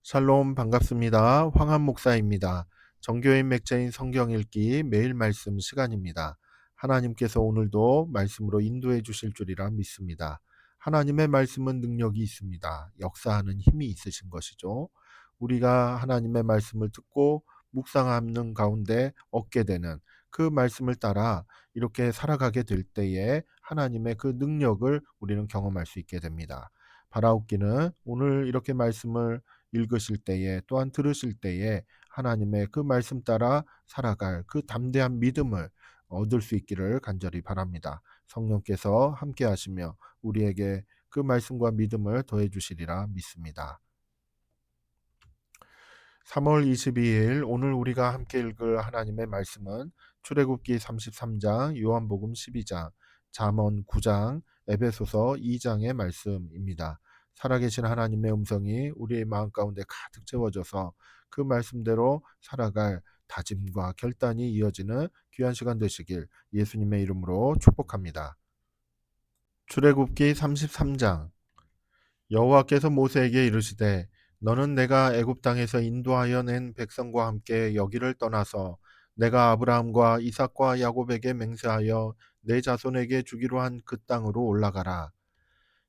샬롬 반갑습니다. 황한 목사입니다. 정교인 맥자인 성경 읽기 매일 말씀 시간입니다. 하나님께서 오늘도 말씀으로 인도해 주실 줄이라 믿습니다. 하나님의 말씀은 능력이 있습니다. 역사하는 힘이 있으신 것이죠. 우리가 하나님의 말씀을 듣고 묵상하는 가운데 얻게 되는 그 말씀을 따라 이렇게 살아가게 될 때에 하나님의 그 능력을 우리는 경험할 수 있게 됩니다. 바라옵기는 오늘 이렇게 말씀을 읽으실 때에 또한 들으실 때에 하나님의 그 말씀 따라 살아갈 그 담대한 믿음을 얻을 수 있기를 간절히 바랍니다. 성령께서 함께 하시며 우리에게 그 말씀과 믿음을 더해 주시리라 믿습니다. 3월 22일 오늘 우리가 함께 읽을 하나님의 말씀은 출애굽기 33장, 요한복음 12장, 잠언 9장, 에베소서 2장의 말씀입니다. 살아계신 하나님의 음성이 우리의 마음 가운데 가득 채워져서 그 말씀대로 살아갈 다짐과 결단이 이어지는 귀한 시간 되시길 예수님의 이름으로 축복합니다. 출애굽기 33장. 여호와께서 모세에게 이르시되 너는 내가 애굽 땅에서 인도하여 낸 백성과 함께 여기를 떠나서 내가 아브라함과 이삭과 야곱에게 맹세하여 내 자손에게 주기로 한 그 땅으로 올라가라.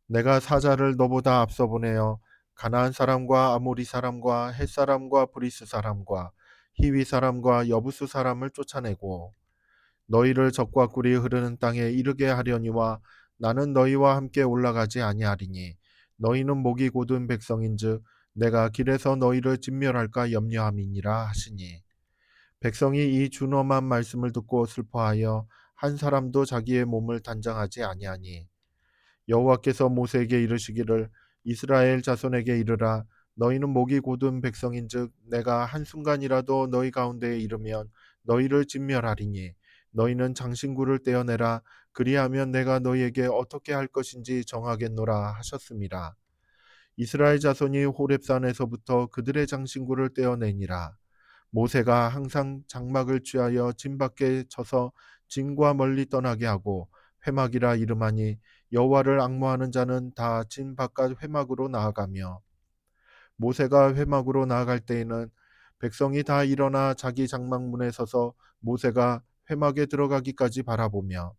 내가 사자를 너보다 앞서 보내어 가나안 사람과 아모리 사람과 헷 사람과 브리스 사람과 히위 사람과 여부스 사람을 쫓아내고 너희를 적과 꿀이 흐르는 땅에 이르게 하려니와 나는 너희와 함께 올라가지 아니하리니 너희는 목이 곧은 백성인즉 내가 길에서 너희를 진멸할까 염려함이니라 하시니 백성이 이 준엄한 말씀을 듣고 슬퍼하여 한 사람도 자기의 몸을 단장하지 아니하니 여호와께서 모세에게 이르시기를 이스라엘 자손에게 이르라 너희는 목이 곧은 백성인즉 내가 한순간이라도 너희 가운데에 이르면 너희를 진멸하리니 너희는 장신구를 떼어내라 그리하면 내가 너희에게 어떻게 할 것인지 정하겠노라 하셨습니다. 이스라엘 자손이 호렙산에서부터 그들의 장신구를 떼어내니라. 모세가 항상 장막을 취하여 진 밖에 쳐서 진과 멀리 떠나게 하고 회막이라 이름하니 여호와를 앙모하는 자는 다 진 바깥 회막으로 나아가며 모세가 회막으로 나아갈 때에는 백성이 다 일어나 자기 장막문에 서서 모세가 회막에 들어가기까지 바라보며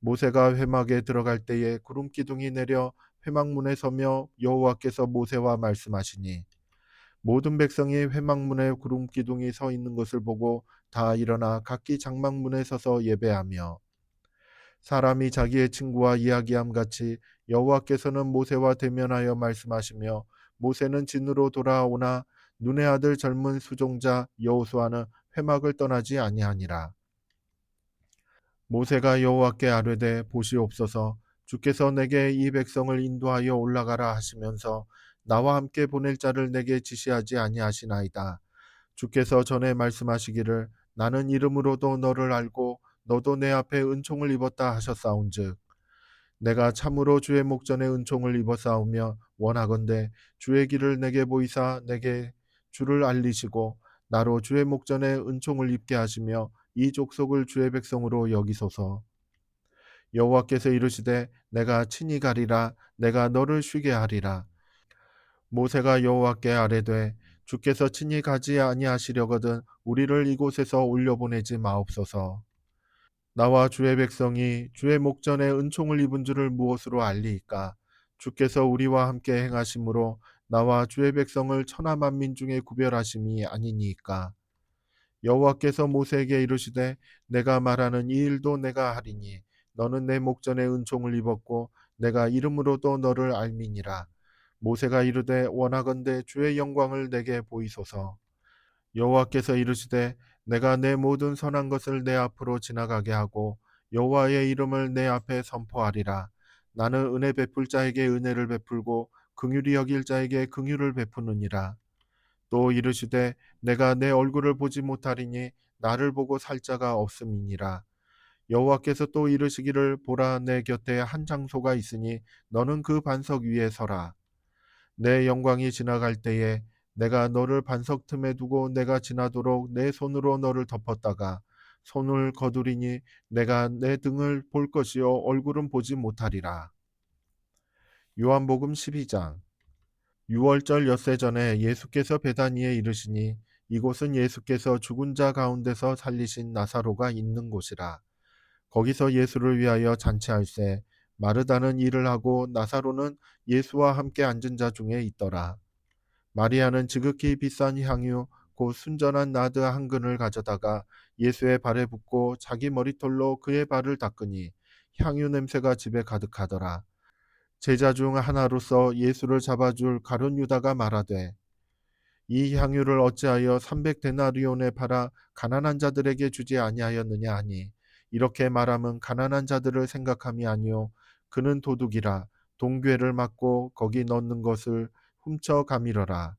모세가 회막에 들어갈 때에 구름 기둥이 내려 회막문에 서며 여호와께서 모세와 말씀하시니 모든 백성이 회막문에 구름 기둥이 서 있는 것을 보고 다 일어나 각기 장막문에 서서 예배하며 사람이 자기의 친구와 이야기함 같이 여호와께서는 모세와 대면하여 말씀하시며 모세는 진으로 돌아오나 눈의 아들 젊은 수종자 여호수아는 회막을 떠나지 아니하니라. 모세가 여호와께 아뢰되 보시옵소서 주께서 내게 이 백성을 인도하여 올라가라 하시면서 나와 함께 보낼 자를 내게 지시하지 아니하시나이다. 주께서 전에 말씀하시기를 나는 이름으로도 너를 알고 너도 내 앞에 은총을 입었다 하셨사온즉 내가 참으로 주의 목전에 은총을 입었사오며 원하건대 주의 길을 내게 보이사 내게 주를 알리시고 나로 주의 목전에 은총을 입게 하시며 이 족속을 주의 백성으로 여기소서. 여호와께서 이르시되 내가 친히 가리라 내가 너를 쉬게 하리라. 모세가 여호와께 아뢰되 주께서 친히 가지 아니하시려거든 우리를 이곳에서 올려보내지 마옵소서. 나와 주의 백성이 주의 목전에 은총을 입은 줄을 무엇으로 알리이까? 주께서 우리와 함께 행하심으로 나와 주의 백성을 천하 만민 중에 구별하심이 아니니이까? 여호와께서 모세에게 이르시되 내가 말하는 이 일도 내가 하리니 너는 내 목전에 은총을 입었고 내가 이름으로도 너를 알미니라. 모세가 이르되 원하건대 주의 영광을 내게 보이소서. 여호와께서 이르시되 내가 내 모든 선한 것을 내 앞으로 지나가게 하고 여호와의 이름을 내 앞에 선포하리라. 나는 은혜 베풀 자에게 은혜를 베풀고 긍휼히 여길 자에게 긍휼을 베푸느니라. 또 이르시되 내가 내 얼굴을 보지 못하리니 나를 보고 살 자가 없음이니라. 여호와께서 또 이르시기를 보라 내 곁에 한 장소가 있으니 너는 그 반석 위에 서라. 내 영광이 지나갈 때에 내가 너를 반석 틈에 두고 내가 지나도록 내 손으로 너를 덮었다가 손을 거두리니 내가 내 등을 볼 것이요 얼굴은 보지 못하리라. 요한복음 12장. 유월절 엿새 전에 예수께서 베다니에 이르시니 이곳은 예수께서 죽은 자 가운데서 살리신 나사로가 있는 곳이라. 거기서 예수를 위하여 잔치할세 마르다는 일을 하고 나사로는 예수와 함께 앉은 자 중에 있더라. 마리아는 지극히 비싼 향유 곧 순전한 나드 한 근을 가져다가 예수의 발에 붓고 자기 머리털로 그의 발을 닦으니 향유 냄새가 집에 가득하더라. 제자 중 하나로서 예수를 잡아줄 가룟 유다가 말하되 이 향유를 어찌하여 300데나리온에 팔아 가난한 자들에게 주지 아니하였느냐 하니 이렇게 말함은 가난한 자들을 생각함이 아니요 그는 도둑이라 동괴를 맞고 거기 넣는 것을 훔쳐 가미러라.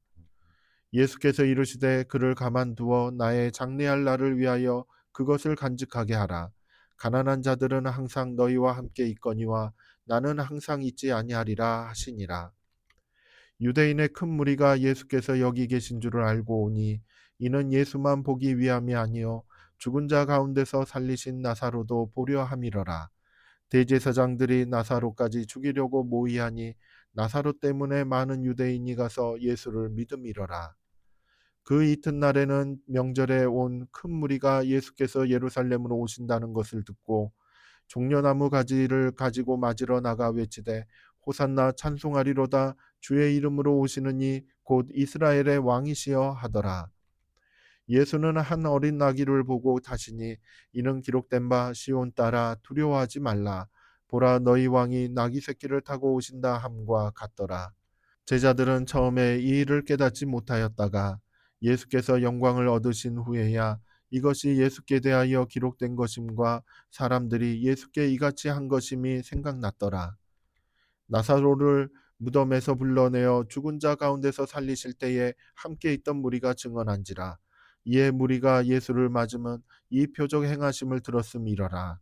예수께서 이르시되 그를 가만두어 나의 장래할 날을 위하여 그것을 간직하게 하라. 가난한 자들은 항상 너희와 함께 있거니와 나는 항상 있지 아니하리라 하시니라. 유대인의 큰 무리가 예수께서 여기 계신 줄을 알고 오니 이는 예수만 보기 위함이 아니요 죽은 자 가운데서 살리신 나사로도 보려 함이러라. 대제사장들이 나사로까지 죽이려고 모의하니 나사로 때문에 많은 유대인이 가서 예수를 믿음이러라. 그 이튿날에는 명절에 온 큰 무리가 예수께서 예루살렘으로 오신다는 것을 듣고 종려나무 가지를 가지고 맞으러 나가 외치되 호산나 찬송하리로다 주의 이름으로 오시는 이 곧 이스라엘의 왕이시여 하더라. 예수는 한 어린 나귀를 보고 다시니 이는 기록된 바 시온 딸아 두려워하지 말라 보라 너희 왕이 나귀 새끼를 타고 오신다 함과 같더라. 제자들은 처음에 이 일을 깨닫지 못하였다가 예수께서 영광을 얻으신 후에야 이것이 예수께 대하여 기록된 것임과 사람들이 예수께 이같이 한 것임이 생각났더라. 나사로를 무덤에서 불러내어 죽은 자 가운데서 살리실 때에 함께 있던 무리가 증언한지라. 이에 무리가 예수를 맞으면 이 표적 행하심을 들었음이러라.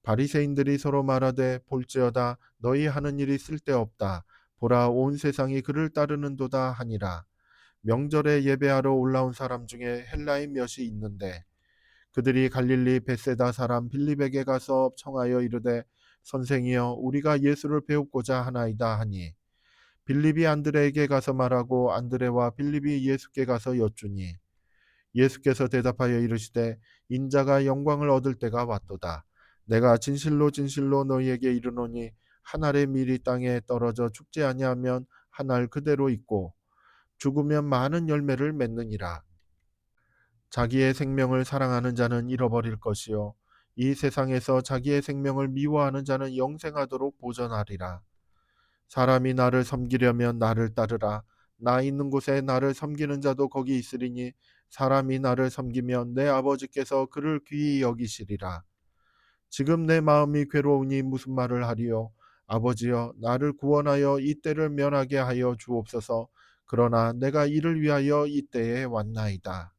바리새인들이 서로 말하되 볼지어다 너희 하는 일이 쓸데없다. 보라 온 세상이 그를 따르는도다 하니라. 명절에 예배하러 올라온 사람 중에 헬라인 몇이 있는데 그들이 갈릴리 벳세다 사람 빌립에게 가서 청하여 이르되 선생이여 우리가 예수를 배우고자 하나이다 하니 빌립이 안드레에게 가서 말하고 안드레와 빌립이 예수께 가서 여쭈니 예수께서 대답하여 이르시되 인자가 영광을 얻을 때가 왔도다. 내가 진실로 진실로 너희에게 이르노니 한 알의 밀이 땅에 떨어져 죽지 아니하면 한 알 그대로 있고 죽으면 많은 열매를 맺느니라. 자기의 생명을 사랑하는 자는 잃어버릴 것이요 이 세상에서 자기의 생명을 미워하는 자는 영생하도록 보전하리라. 사람이 나를 섬기려면 나를 따르라. 나 있는 곳에 나를 섬기는 자도 거기 있으리니 사람이 나를 섬기면 내 아버지께서 그를 귀히 여기시리라. 지금 내 마음이 괴로우니 무슨 말을 하리요. 아버지여 나를 구원하여 이 때를 면하게 하여 주옵소서. 그러나 내가 이를 위하여 이 때에 왔나이다.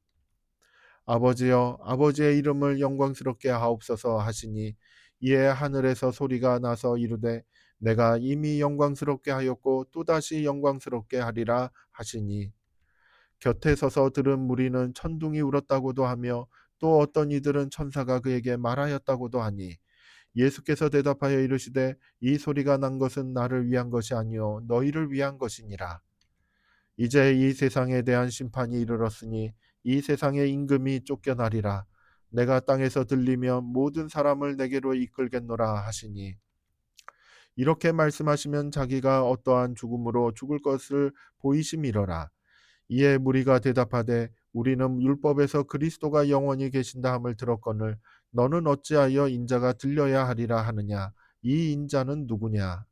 아버지여 아버지의 이름을 영광스럽게 하옵소서 하시니 이에 하늘에서 소리가 나서 이르되 내가 이미 영광스럽게 하였고 또다시 영광스럽게 하리라 하시니 곁에 서서 들은 무리는 천둥이 울었다고도 하며 또 어떤 이들은 천사가 그에게 말하였다고도 하니 예수께서 대답하여 이르시되 이 소리가 난 것은 나를 위한 것이 아니요 너희를 위한 것이니라. 이제 이 세상에 대한 심판이 이르렀으니 이 세상의 임금이 쫓겨나리라. 내가 땅에서 들리면 모든 사람을 내게로 이끌겠노라 하시니 이렇게 말씀하시면 자기가 어떠한 죽음으로 죽을 것을 보이심이러라. 이에 무리가 대답하되 우리는 율법에서 그리스도가 영원히 계신다 함을 들었거늘 너는 어찌하여 인자가 들려야 하리라 하느냐. 이 인자는 누구냐.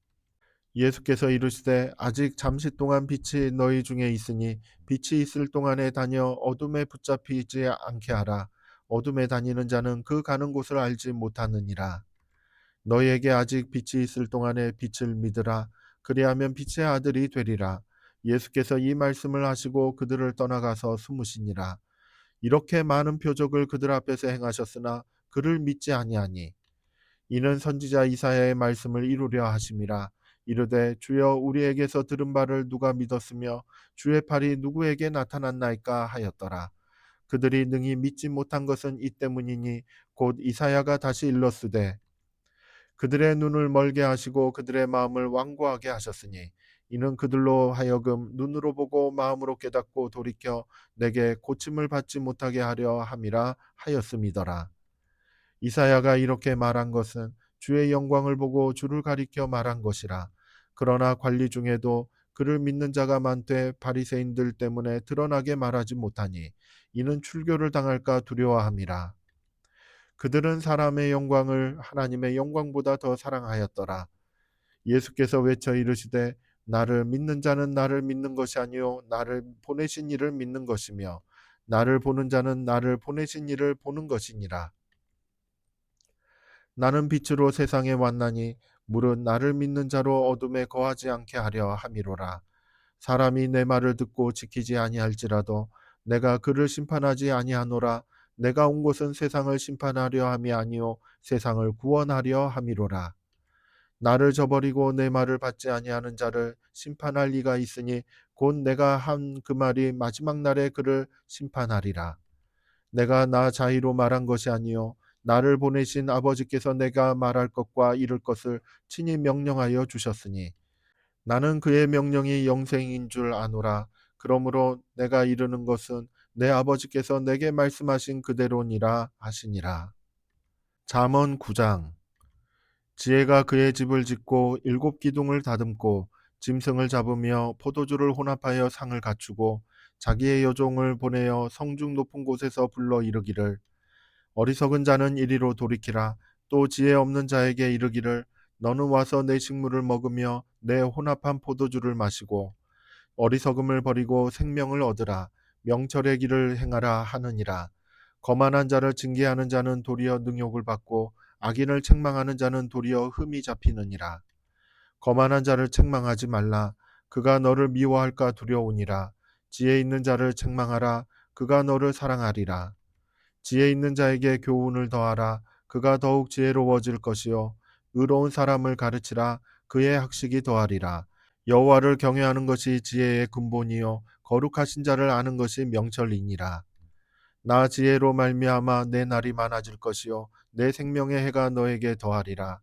예수께서 이르시되 아직 잠시 동안 빛이 너희 중에 있으니 빛이 있을 동안에 다녀 어둠에 붙잡히지 않게 하라. 어둠에 다니는 자는 그 가는 곳을 알지 못하느니라. 너희에게 아직 빛이 있을 동안에 빛을 믿으라. 그리하면 빛의 아들이 되리라. 예수께서 이 말씀을 하시고 그들을 떠나가서 숨으시니라. 이렇게 많은 표적을 그들 앞에서 행하셨으나 그를 믿지 아니하니 이는 선지자 이사야의 말씀을 이루려 하심이라. 이르되 주여 우리에게서 들은 바를 누가 믿었으며 주의 팔이 누구에게 나타났나이까 하였더라. 그들이 능히 믿지 못한 것은 이 때문이니 곧 이사야가 다시 일렀으되 그들의 눈을 멀게 하시고 그들의 마음을 완고하게 하셨으니 이는 그들로 하여금 눈으로 보고 마음으로 깨닫고 돌이켜 내게 고침을 받지 못하게 하려 함이라 하였음이더라. 이사야가 이렇게 말한 것은 주의 영광을 보고 주를 가리켜 말한 것이라. 그러나 관리 중에도 그를 믿는 자가 많되 바리새인들 때문에 드러나게 말하지 못하니 이는 출교를 당할까 두려워함이라. 그들은 사람의 영광을 하나님의 영광보다 더 사랑하였더라. 예수께서 외쳐 이르시되 나를 믿는 자는 나를 믿는 것이 아니요 나를 보내신 이를 믿는 것이며 나를 보는 자는 나를 보내신 이를 보는 것이니라. 나는 빛으로 세상에 왔나니 물은 나를 믿는 자로 어둠에 거하지 않게 하려 함이로라. 사람이 내 말을 듣고 지키지 아니할지라도 내가 그를 심판하지 아니하노라. 내가 온 것은 세상을 심판하려 함이 아니요 세상을 구원하려 함이로라. 나를 저버리고 내 말을 받지 아니하는 자를 심판할 이가 있으니 곧 내가 한 그 말이 마지막 날에 그를 심판하리라. 내가 나 자의로 말한 것이 아니요 나를 보내신 아버지께서 내가 말할 것과 이룰 것을 친히 명령하여 주셨으니 나는 그의 명령이 영생인 줄 아노라. 그러므로 내가 이르는 것은 내 아버지께서 내게 말씀하신 그대로니라 하시니라. 잠언 9장. 지혜가 그의 집을 짓고 일곱 기둥을 다듬고 짐승을 잡으며 포도주를 혼합하여 상을 갖추고 자기의 여종을 보내어 성중 높은 곳에서 불러 이르기를 어리석은 자는 이리로 돌이키라. 또 지혜 없는 자에게 이르기를 너는 와서 내 식물을 먹으며 내 혼합한 포도주를 마시고 어리석음을 버리고 생명을 얻으라. 명철의 길을 행하라 하느니라. 거만한 자를 징계하는 자는 도리어 능욕을 받고 악인을 책망하는 자는 도리어 흠이 잡히느니라. 거만한 자를 책망하지 말라. 그가 너를 미워할까 두려우니라. 지혜 있는 자를 책망하라. 그가 너를 사랑하리라. 지혜 있는 자에게 교훈을 더하라. 그가 더욱 지혜로워질 것이요 의로운 사람을 가르치라. 그의 학식이 더하리라. 여호와를 경외하는 것이 지혜의 근본이요 거룩하신 자를 아는 것이 명철이니라. 나 지혜로 말미암아 내 날이 많아질 것이요 내 생명의 해가 너에게 더하리라.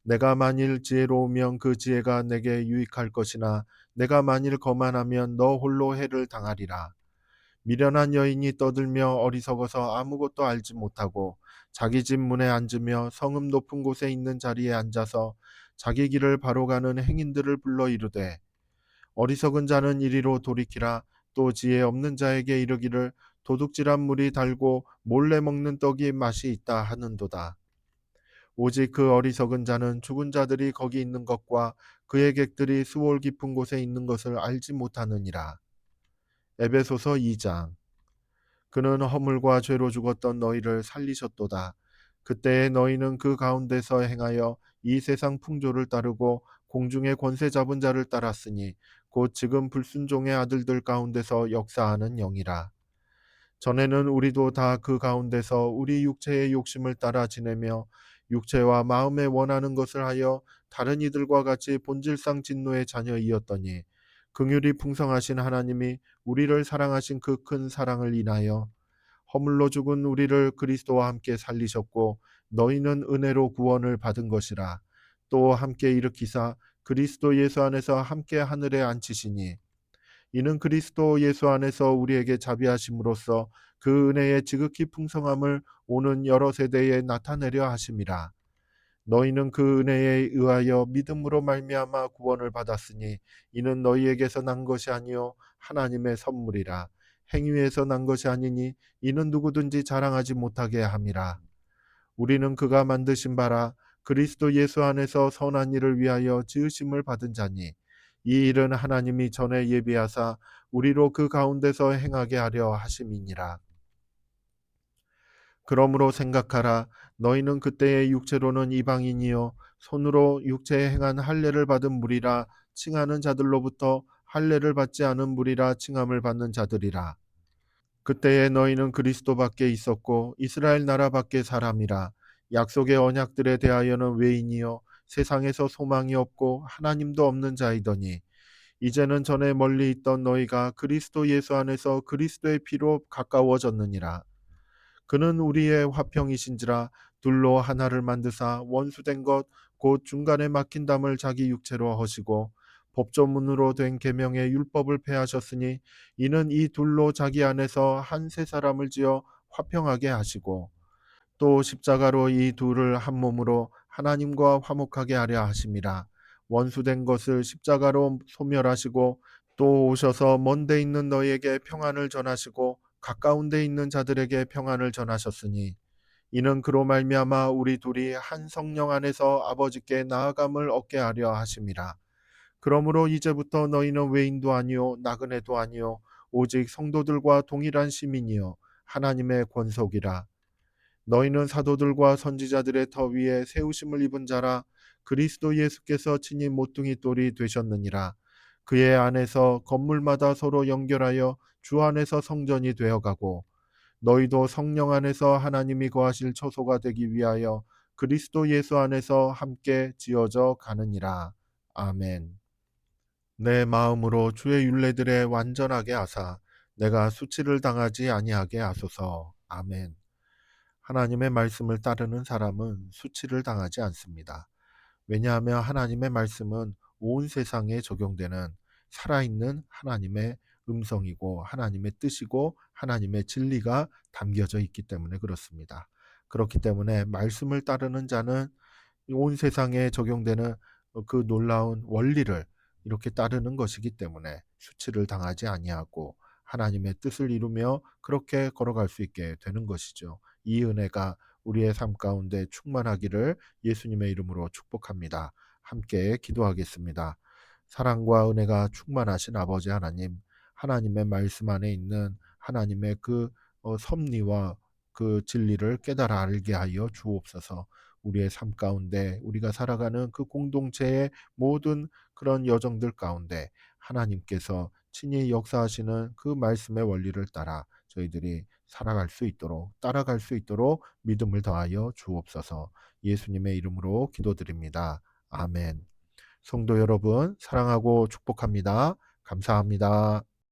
내가 만일 지혜로우면 그 지혜가 내게 유익할 것이나 내가 만일 거만하면 너 홀로 해를 당하리라. 미련한 여인이 떠들며 어리석어서 아무것도 알지 못하고 자기 집 문에 앉으며 성읍 높은 곳에 있는 자리에 앉아서 자기 길을 바로 가는 행인들을 불러 이르되 어리석은 자는 이리로 돌이키라. 또 지혜 없는 자에게 이르기를 도둑질한 물이 달고 몰래 먹는 떡이 맛이 있다 하는도다. 오직 그 어리석은 자는 죽은 자들이 거기 있는 것과 그의 객들이 수월 깊은 곳에 있는 것을 알지 못하느니라. 에베소서 2장. 그는 허물과 죄로 죽었던 너희를 살리셨도다. 그때에 너희는 그 가운데서 행하여 이 세상 풍조를 따르고 공중의 권세 잡은 자를 따랐으니 곧 지금 불순종의 아들들 가운데서 역사하는 영이라. 전에는 우리도 다 그 가운데서 우리 육체의 욕심을 따라 지내며 육체와 마음에 원하는 것을 하여 다른 이들과 같이 본질상 진노의 자녀이었더니 긍휼이 풍성하신 하나님이 우리를 사랑하신 그 큰 사랑을 인하여 허물로 죽은 우리를 그리스도와 함께 살리셨고 너희는 은혜로 구원을 받은 것이라. 또 함께 일으키사 그리스도 예수 안에서 함께 하늘에 앉히시니 이는 그리스도 예수 안에서 우리에게 자비하심으로써 그 은혜의 지극히 풍성함을 오는 여러 세대에 나타내려 하심이라. 너희는 그 은혜에 의하여 믿음으로 말미암아 구원을 받았으니 이는 너희에게서 난 것이 아니요 하나님의 선물이라. 행위에서 난 것이 아니니 이는 누구든지 자랑하지 못하게 함이라. 우리는 그가 만드신 바라 그리스도 예수 안에서 선한 일을 위하여 지으심을 받은 자니 이 일은 하나님이 전에 예비하사 우리로 그 가운데서 행하게 하려 하심이니라. 그러므로 생각하라. 너희는 그때의 육체로는 이방인이요 손으로 육체에 행한 할례를 받은 무리라 칭하는 자들로부터 할례를 받지 않은 무리라 칭함을 받는 자들이라. 그때에 너희는 그리스도 밖에 있었고 이스라엘 나라 밖에 사람이라. 약속의 언약들에 대하여는 외인이요 세상에서 소망이 없고 하나님도 없는 자이더니 이제는 전에 멀리 있던 너희가 그리스도 예수 안에서 그리스도의 피로 가까워졌느니라. 그는 우리의 화평이신지라 둘로 하나를 만드사 원수된 것 곧 중간에 막힌 담을 자기 육체로 허시고 법조문으로 된 계명의 율법을 폐하셨으니 이는 이 둘로 자기 안에서 한 새 사람을 지어 화평하게 하시고 또 십자가로 이 둘을 한 몸으로 하나님과 화목하게 하려 하심이라. 원수된 것을 십자가로 소멸하시고 또 오셔서 먼 데 있는 너희에게 평안을 전하시고 가까운 데 있는 자들에게 평안을 전하셨으니 이는 그로 말미암아 우리 둘이 한 성령 안에서 아버지께 나아감을 얻게 하려 하심이라. 그러므로 이제부터 너희는 외인도 아니요 나그네도 아니요 오직 성도들과 동일한 시민이요 하나님의 권속이라. 너희는 사도들과 선지자들의 터 위에 세우심을 입은 자라. 그리스도 예수께서 친히 모퉁이 돌이 되셨느니라. 그의 안에서 건물마다 서로 연결하여 주 안에서 성전이 되어가고 너희도 성령 안에서 하나님이 거하실 처소가 되기 위하여 그리스도 예수 안에서 함께 지어져 가느니라. 아멘. 내 마음으로 주의 율례들에 완전하게 하사 내가 수치를 당하지 아니하게 하소서. 아멘. 하나님의 말씀을 따르는 사람은 수치를 당하지 않습니다. 왜냐하면 하나님의 말씀은 온 세상에 적용되는 살아있는 하나님의 음성이고 하나님의 뜻이고 하나님의 진리가 담겨져 있기 때문에 그렇습니다. 그렇기 때문에 말씀을 따르는 자는 온 세상에 적용되는 그 놀라운 원리를 이렇게 따르는 것이기 때문에 수치를 당하지 아니하고 하나님의 뜻을 이루며 그렇게 걸어갈 수 있게 되는 것이죠. 이 은혜가 우리의 삶 가운데 충만하기를 예수님의 이름으로 축복합니다. 함께 기도하겠습니다. 사랑과 은혜가 충만하신 아버지 하나님, 하나님의 말씀 안에 있는 하나님의 그 섭리와 그 진리를 깨달아 알게 하여 주옵소서. 우리의 삶 가운데 우리가 살아가는 그 공동체의 모든 그런 여정들 가운데 하나님께서 친히 역사하시는 그 말씀의 원리를 따라 저희들이 살아갈 수 있도록 따라갈 수 있도록 믿음을 더하여 주옵소서. 예수님의 이름으로 기도드립니다. 아멘. 성도 여러분 사랑하고 축복합니다. 감사합니다.